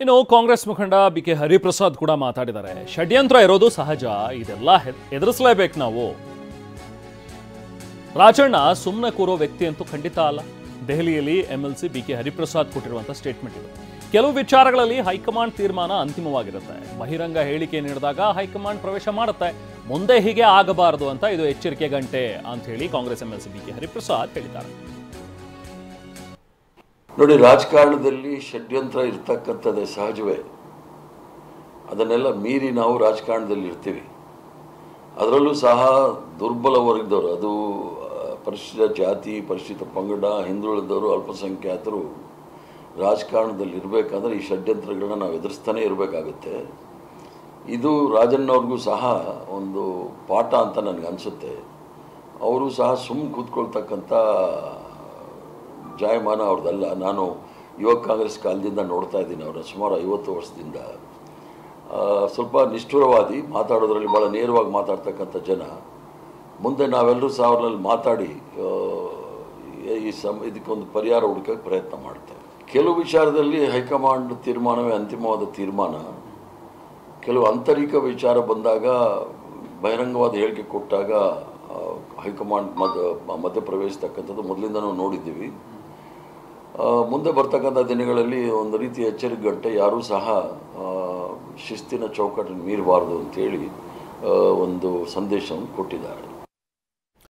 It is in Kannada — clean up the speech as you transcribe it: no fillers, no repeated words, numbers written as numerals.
ಇನ್ನು ಕಾಂಗ್ರೆಸ್ ಮುಖಂಡ ಬಿಕೆ ಹರಿಪ್ರಸಾದ್ ಕೂಡ ಮಾತಾಡಿದ್ದಾರೆ. ಷಡ್ಯಂತ್ರ ಇರೋದು ಸಹಜ, ಇದೆಲ್ಲ ಎದುರಿಸಲೇಬೇಕು ನಾವು. ರಾಜಣ್ಣ ಸುಮ್ಮನೆ ಕೂರೋ ವ್ಯಕ್ತಿ ಅಂತೂ ಖಂಡಿತ ಅಲ್ಲ. ದೆಹಲಿಯಲ್ಲಿ ಎಂಎಲ್ಸಿ ಬಿಕೆ ಹರಿಪ್ರಸಾದ್ ಕೊಟ್ಟಿರುವಂತಹ ಸ್ಟೇಟ್ಮೆಂಟ್ ಇದು. ಕೆಲವು ವಿಚಾರಗಳಲ್ಲಿ ಹೈಕಮಾಂಡ್ ತೀರ್ಮಾನ ಅಂತಿಮವಾಗಿರುತ್ತೆ. ಬಹಿರಂಗ ಹೇಳಿಕೆ ನೀಡಿದಾಗ ಹೈಕಮಾಂಡ್ ಪ್ರವೇಶ ಮಾಡುತ್ತೆ. ಮುಂದೆ ಹೀಗೆ ಆಗಬಾರದು ಅಂತ ಇದು ಎಚ್ಚರಿಕೆ ಗಂಟೆ ಅಂತ ಹೇಳಿ ಕಾಂಗ್ರೆಸ್ ಎಂಎಲ್ಸಿ ಬಿಕೆ ಹರಿಪ್ರಸಾದ್ ಹೇಳಿದ್ದಾರೆ. ನೋಡಿ, ರಾಜಕಾರಣದಲ್ಲಿ ಷಡ್ಯಂತ್ರ ಇರ್ತಕ್ಕಂಥದ್ದೇ ಸಹಜವೇ. ಅದನ್ನೆಲ್ಲ ಮೀರಿ ನಾವು ರಾಜಕಾರಣದಲ್ಲಿ ಇರ್ತೀವಿ. ಅದರಲ್ಲೂ ಸಹ ದುರ್ಬಲ ವರ್ಗದವರು, ಅದು ಪರಿಶಿಷ್ಟ ಜಾತಿ, ಪರಿಶಿಷ್ಟ ಪಂಗಡ, ಹಿಂದುಳಿದವರು, ಅಲ್ಪಸಂಖ್ಯಾತರು ರಾಜಕಾರಣದಲ್ಲಿ ಇರಬೇಕಾದ್ರೆ ಈ ಷಡ್ಯಂತ್ರಗಳನ್ನ ನಾವು ಎದುರಿಸ್ತಾನೆ ಇರಬೇಕಾಗುತ್ತೆ. ಇದು ರಾಜಣ್ಣವ್ರಿಗೂ ಸಹ ಒಂದು ಪಾಠ ಅಂತ ನನಗನ್ಸುತ್ತೆ. ಅವರು ಸಹ ಸುಮ್ಮನೆ ಕೂತ್ಕೊಳ್ತಕ್ಕಂಥ ಜಾಯಮಾನ ಅವ್ರದ್ದಲ್ಲ. ನಾನು ಯುವ ಕಾಂಗ್ರೆಸ್ ಕಾಲದಿಂದ ನೋಡ್ತಾ ಇದ್ದೀನಿ ಅವರ ಸುಮಾರು 50 ವರ್ಷದಿಂದ. ಸ್ವಲ್ಪ ನಿಷ್ಠುರವಾದಿ, ಮಾತಾಡೋದ್ರಲ್ಲಿ ಭಾಳ ನೇರವಾಗಿ ಮಾತಾಡ್ತಕ್ಕಂಥ ಜನ. ಮುಂದೆ ನಾವೆಲ್ಲರೂ ಸಹ ಅವ್ರಲ್ಲಿ ಮಾತಾಡಿ ಇದಕ್ಕೊಂದು ಪರಿಹಾರ ಹುಡುಕೋಕ್ಕೆ ಪ್ರಯತ್ನ ಮಾಡ್ತೇವೆ. ಕೆಲವು ವಿಚಾರದಲ್ಲಿ ಹೈಕಮಾಂಡ್ ತೀರ್ಮಾನವೇ ಅಂತಿಮವಾದ ತೀರ್ಮಾನ. ಕೆಲವು ಆಂತರಿಕ ವಿಚಾರ ಬಂದಾಗ, ಬಹಿರಂಗವಾದ ಹೇಳಿಕೆ ಕೊಟ್ಟಾಗ ಹೈಕಮಾಂಡ್ ಮಧ್ಯಪ್ರವೇಶಿಸ್ತಕ್ಕಂಥದ್ದು ಮೊದಲಿಂದನೂ ನೋಡಿದ್ದೀವಿ. ಮುಂದೆ ಬರ್ತಕ್ಕಂಥ ದಿನಗಳಲ್ಲಿ ಒಂದು ರೀತಿಯ ಎಚ್ಚರಿಕೆ ಗಂಟೆ, ಯಾರೂ ಸಹ ಶಿಸ್ತಿನ ಚೌಕಟ್ಟನ್ನು ಮೀರಬಾರ್ದು ಅಂತೇಳಿ ಒಂದು ಸಂದೇಶವನ್ನು ಕೊಟ್ಟಿದ್ದಾರೆ.